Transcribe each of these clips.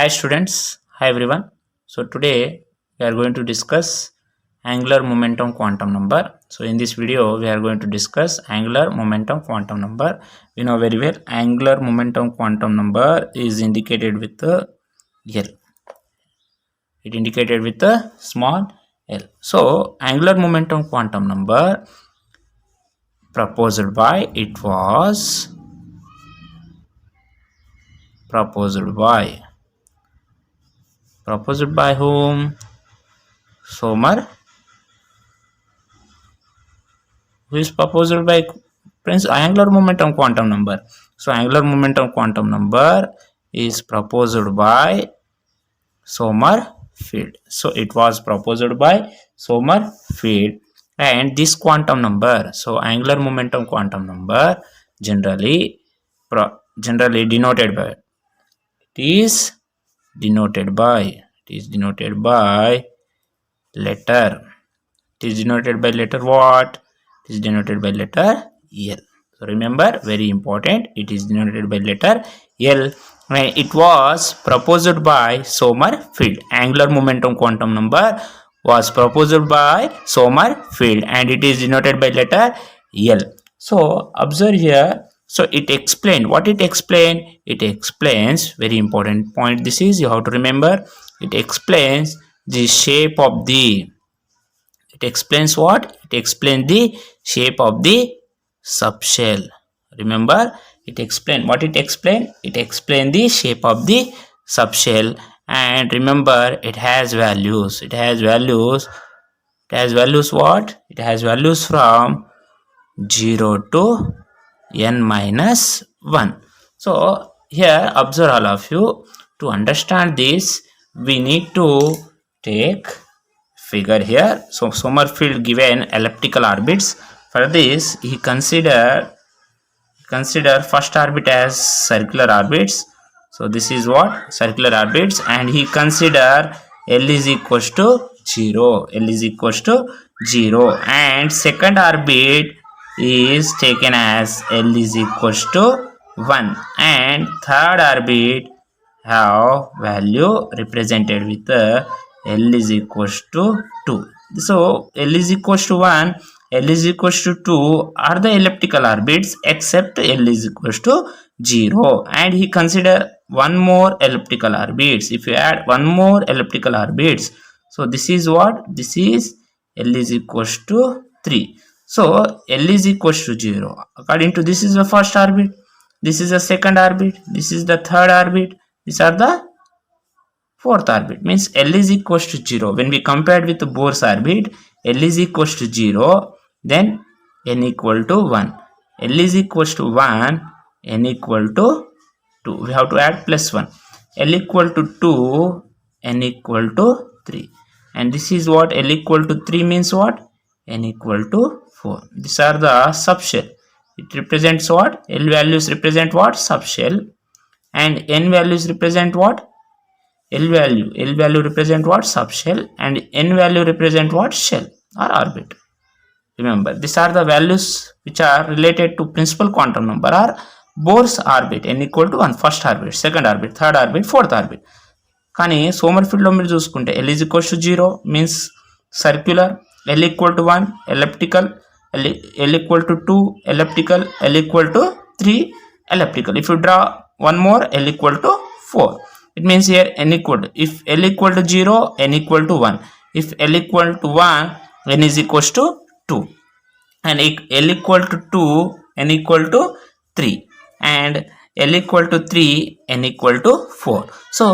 Hi students, hi everyone. So today we are going to discuss angular momentum quantum number. So in this video we are going to discuss angular momentum quantum number. We know very well angular momentum quantum number is indicated with the L. It indicated with the small l. So angular momentum quantum number proposed by proposed by whom? Sommer, who is proposed by Prince angular momentum quantum number. So angular momentum quantum number is proposed by Sommerfeld. So it was proposed by Sommerfeld, and this quantum number, so angular momentum quantum number generally denoted by, it is denoted by letter. It is denoted by letter what? It is denoted by letter L. So remember, very important, it is denoted by letter L. And it was proposed by Sommerfeld. Angular momentum quantum number was proposed by Sommerfeld and it is denoted by letter L. So observe here. So it explained. What it explained? It explains, very important point this is, you have to remember. It explains the shape of the, it explains what? It explains the shape of the subshell. Remember, it explained. What it explained? It explained the shape of the subshell. And remember, it has values. It has values. It has values what? It has values from 0 to n minus 1. So here observe all of you. To understand this, we need to take figure here. So Sommerfeld given elliptical orbits. For this, he consider first orbit as circular orbits. So this is what? Circular orbits, and he consider L is equals to 0. L is equals to 0, and second orbit is taken as L is equals to 1, and third orbit have value represented with L is equals to 2. So L is equals to 1, L is equals to 2 are the elliptical orbits except L is equals to 0, and he consider one more elliptical orbits. If you add one more elliptical orbits, so this is what? This is L is equals to 3. So L is equals to 0. According to this is the first orbit, this is the second orbit, this is the third orbit, these are the fourth orbit. Means L is equals to 0. When we compared with the Bohr's orbit, L is equals to 0, then n equal to 1. L is equals to 1, n equal to 2. We have to add plus 1. L equal to 2, n equal to 3. And this is what? L equal to 3 means what? N equal to 4. These are the subshell. It represents what? L values represent what? Subshell. And n values represent what? L value represent what? Subshell, and n value represent what? Shell or orbit. Remember, these are the values which are related to principal quantum number or Bohr's orbit. N equal to 1 first orbit, second orbit, third orbit, fourth orbit. కానీ Sommerfeld లో మీరు చూసుకుంటే L is equals to 0 means circular, L equal to 1 elliptical, L equal to 2 elliptical, L equal to 3 elliptical. If you draw one more, L equal to 4. It means here n equal to, if L equal to 0, n equal to 1. If L equal to 1, n is equals to 2. And L equal to 2, n equal to 3. And L equal to 3, n equal to 4. So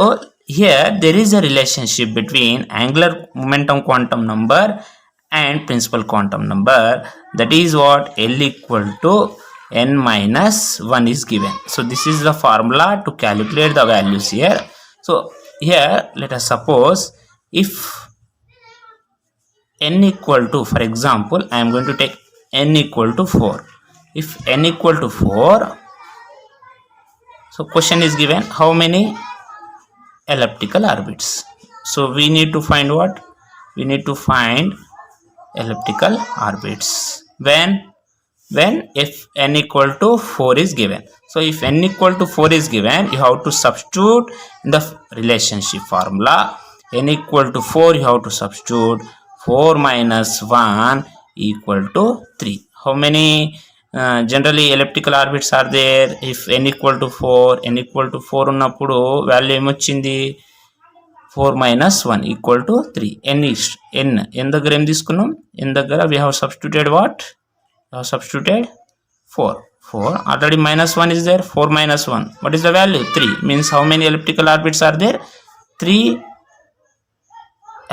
here there is a relationship between angular momentum quantum number and principal quantum number. That is what? L equal to n minus 1 is given. So this is the formula to calculate the values here. So here let us suppose if n equal to, for example, I am going to take n equal to 4. If n equal to 4, so question is given how many elliptical orbits. So we need to find what? We need to find elliptical orbits. When when if n equal to 4 is given. So if n equal to 4 is given, you have to substitute in the relationship formula. N equal to 4, you have to substitute 4 minus 1 equal to 3. How many generally elliptical orbits are there? If n equal to 4, n equal to 4 ఉన్నప్పుడు value ఏమొచ్చింది? 4 minus 1 equal to 3. n is n దగ్గర ఏం తీసుకున్నాం? n దగ్గర we have substituted what? We have substituted 4. Already minus 1 is there. 4 minus 1, what is the value? 3. Means how many elliptical orbits are there? 3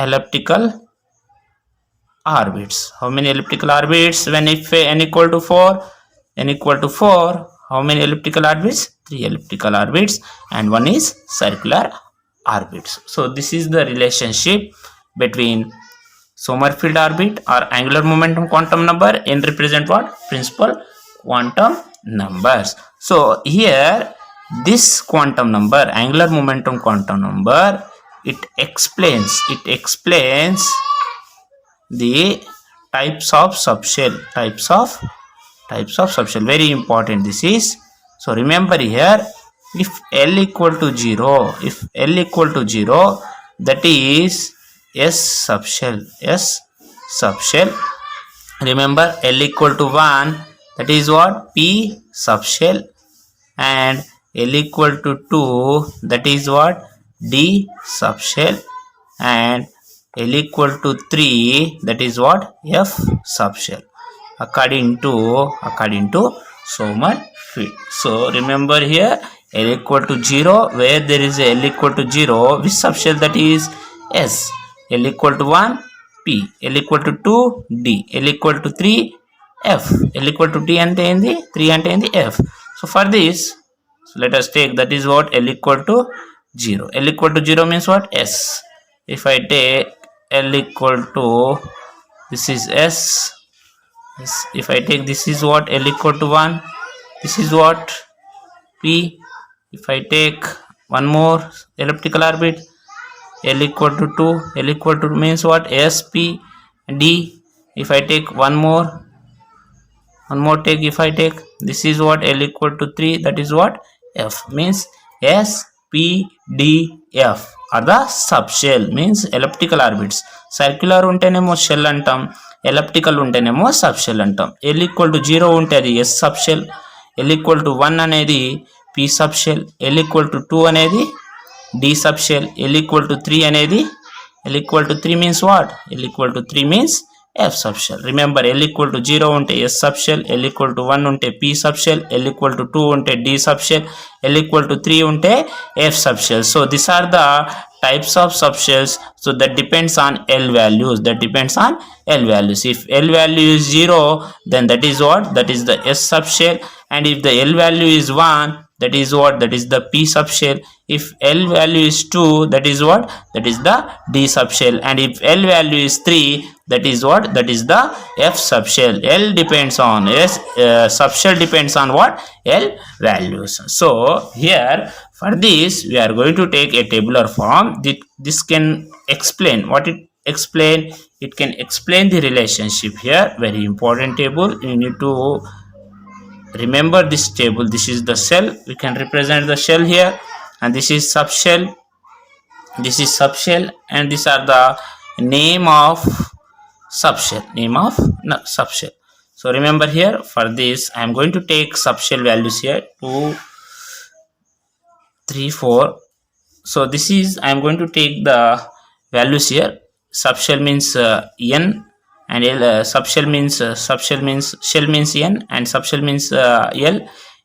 elliptical orbits. How many elliptical orbits when if n equal to 4? n equal to 4, how many elliptical orbits? 3 elliptical orbits, and one is circular orbits. So this is the relationship between Sommerfeld orbit or angular momentum quantum number. N represent what? Principal quantum numbers. So here this quantum number, angular momentum quantum number, it explains the types of subshell. Very important this is. So remember here, if L equal to 0, that is S subshell. Remember L equal to 1, that is what? P subshell. And L equal to 2, that is what? D subshell. And L equal to 3, that is what? F subshell, according to Sommerfeld. So remember here, L equal to 0, where there is a L equal to 0, which subshell? That is S. L equal to 1, P. L equal to 2, D. L equal to 3, F. L equal to T ante endi? 3 ante endi? F. So for this, so let us take, that is what? L equal to 0. L equal to 0 means what? S. If I take L equal to, this is S. If I take, this is what? L equal to 1. This is what? P. If I take one more elliptical orbit, L equal to 2. L equal to means what? S, P, D. If I take one more take, if I take, this is what? L equal to 3, that is what? F. Means S, P, D, F are the subshell, means elliptical orbits. Circular ఉంటేనేమో shell అంటాం, elliptical ఉంటేనేమో subshell అంటాం. L equal to 0 ఉంటే అది S subshell, L equal to 1 అనేది P subshell, L equal to 2 అనేది D subshell, L equal to 3 అనేది, L equal to 3 means what? L equal to 3 means F subshell. Remember L equal to 0 ఉంటే S subshell, L equal to 1 ఉంటే P subshell, L equal to 2 ఉంటే D subshell, L equal to 3 ఉంటే F subshell. So these are the types of subshells. So that depends on L values. If L value is 0, then that is what? That is the S subshell. And if the L value is 1, that is what? That is the P subshell. If L value is 2, that is what? That is the D subshell. And if L value is 3, that is what? That is the F subshell. L depends on S, subshell depends on what? L values. So here for this we are going to take a tabular form. This can explain what it explain. It can explain the relationship here. Very important table. You need to remember this table. This is the shell. We can represent the shell here, and this is subshell. And these are the name of subshell. So remember here, for this I am going to take subshell values here 2, 3, 4. So this is, I am going to take the values here. Subshell means n, and subshell means shell means n, and subshell means L.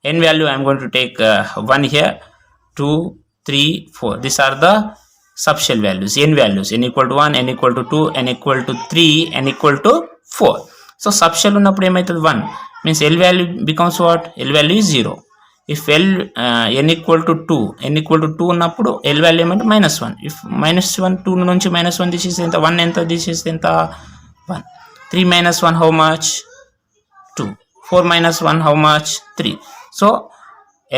N value I am going to take 1 here, 2, 3, 4. These are the subshell values, n values. N equal to 1, n equal to 2, n equal to 3, n equal to 4. So subshell ఉన్నప్పుడు ఏమైతుంది? 1 means L value becomes what? L value is 0. If L n equal to 2 ఉన్నప్పుడు L value ఏమంటే -1. If -1, 2 నుంచి -1 తీసేస్తే ఎంత? 1 ఎంత తీసేస్తే ఎంత? 1. 3 minus 1 how much? 2. 4 minus 1 how much? 3. So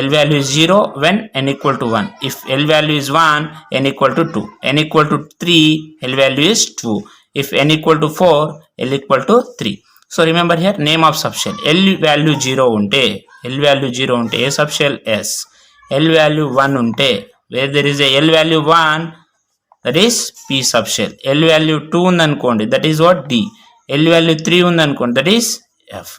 L value is 0 when n equal to 1. If L value is 1, n equal to 2. n equal to 3, L value is 2. If n equal to 4, L equal to 3. So remember here, name of subshell. L value 0 unte, L value 0 unte a subshell S. L value 1 unte, where there is a L value 1, that is P subshell. L value 2 undanukondi, that is what? D. L value 3 undanukondi, that is F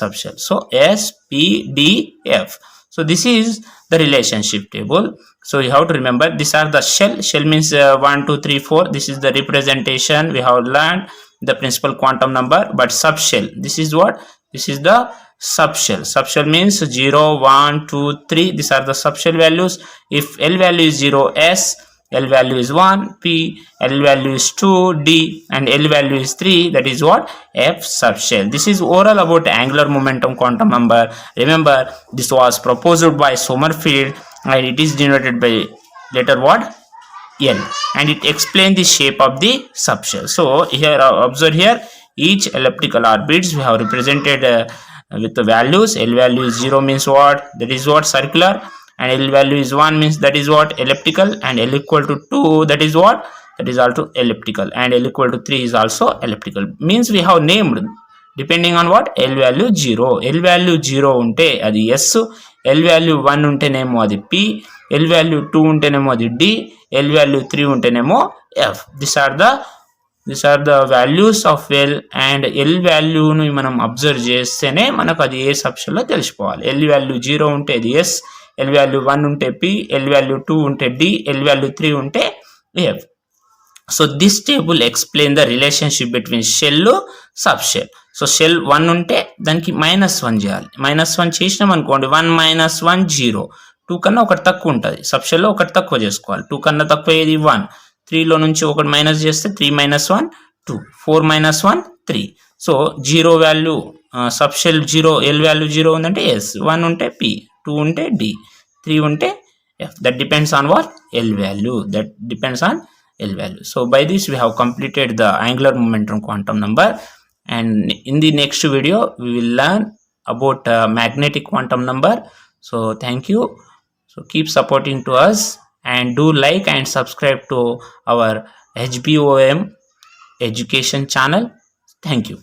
subshell. So S, P, D, F. So this is the relationship table. So you have to remember, these are the shell. Shell means 1, 2, 3, 4. This is the representation. We have learned the principal quantum number. But subshell, this is what? This is the subshell. Subshell means 0, 1, 2, 3. These are the subshell values. If L value is 0, S. L value is 1, P, L value is 2, D, and L value is 3, that is what? F subshell. This is overall about angular momentum quantum number. Remember, this was proposed by Sommerfeld and it is denoted by letter what? L, and it explains the shape of the subshell. So here, observe here, each elliptical orbits we have represented with the values. L value is 0 means what? That is what? Circular. And L value is 1 means that is what? Elliptical. And L equal to 2, that is what? That is also elliptical. And L equal to 3 is also elliptical. Means we have named depending on what? L value 0. L value 0 unte adi S. L value 1 unte nemo adi P. L value 2 unte nemo adi D. L value 3 unte nemo F. These are the values of L, and L value ను మనం observe చేస్తేనే మనకు అది ఏ subshell లో తెలిసిపోవాలి. L value 0 ఉంటే అది S, L value 1 unte P, L value 2 unte D, L value 3 unte F. So this table explain the relationship between shell subshell. So shell 1 unte daniki -1 చేయాలి. -1 చేసినాం అనుకోండి, 1 - 1 0. 2 కన్నా ఒకటి తక్కువ ఉంటుంది. సబ్షెల్ లో ఒకటి తక్కువ చేసుకోవాలి. 2 కన్నా తక్కువ ఏది? 1. 3 లో నుంచి ఒకటి మైనస్ చేస్తే 3 - 1 2, 4 - 1 3. So 0 value subshell 0, L value 0 ఉందంటే S, 1 ఉంటే P, 2 unte D, 3 unte F. That depends on what? L value. That depends on L value. So by this we have completed the angular momentum quantum number, and in the next video we will learn about magnetic quantum number. So thank you. So keep supporting to us and do like and subscribe to our HBOM education channel. Thank you.